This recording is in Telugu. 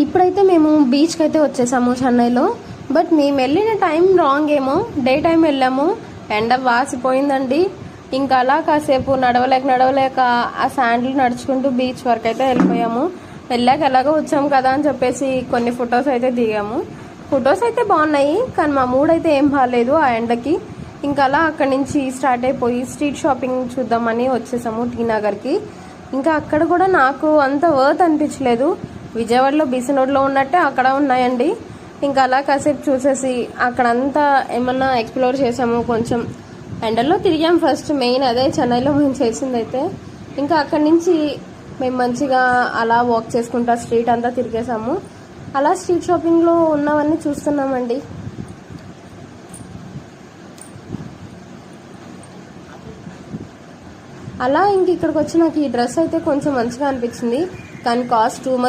ఇప్పుడైతే మేము బీచ్కి అయితే వచ్చేసాము చెన్నైలో. బట్ మేము వెళ్ళిన టైం రాంగ్ ఏమో, డే టైం వెళ్ళాము. ఎండ వాసిపోయిందండి. ఇంకా అలా కాసేపు నడవలేక ఆ శాండ్లు నడుచుకుంటూ బీచ్ వరకు అయితే వెళ్ళిపోయాము. వెళ్ళాక ఎలాగో వచ్చాము కదా అని చెప్పేసి కొన్ని ఫొటోస్ అయితే దిగాము. ఫొటోస్ అయితే బాగున్నాయి, కానీ మా మూడ్ అయితే ఏం బాగాలేదు ఆ ఎండకి. ఇంకా అలా అక్కడి నుంచి స్టార్ట్ అయిపోయి స్ట్రీట్ షాపింగ్ చూద్దామని వచ్చేసాము టీ నగర్కి. ఇంకా అక్కడ కూడా నాకు అంత వర్త్ అనిపించలేదు. విజయవాడలో బీసీ రోడ్లో ఉన్నట్టే అక్కడ ఉన్నాయండి. ఇంకా అలా కాసేపు చూసేసి అక్కడంతా ఏమన్నా ఎక్స్ప్లోర్ చేసాము. కొంచెం ఎండల్లో తిరిగాం ఫస్ట్, మెయిన్ అదే చెన్నైలో మేము చేసింది అయితే. ఇంకా అక్కడి నుంచి మేము మంచిగా అలా వాక్ చేసుకుంటా స్ట్రీట్ అంతా తిరిగేసాము. అలా స్ట్రీట్ షాపింగ్లో ఉన్నవన్నీ చూస్తున్నామండి. అలా ఇంక ఇక్కడికి వచ్చి నాకు ఈ డ్రెస్ అయితే కొంచెం మంచిగా అనిపించింది, కానీ కాస్ట్ టూ మచ్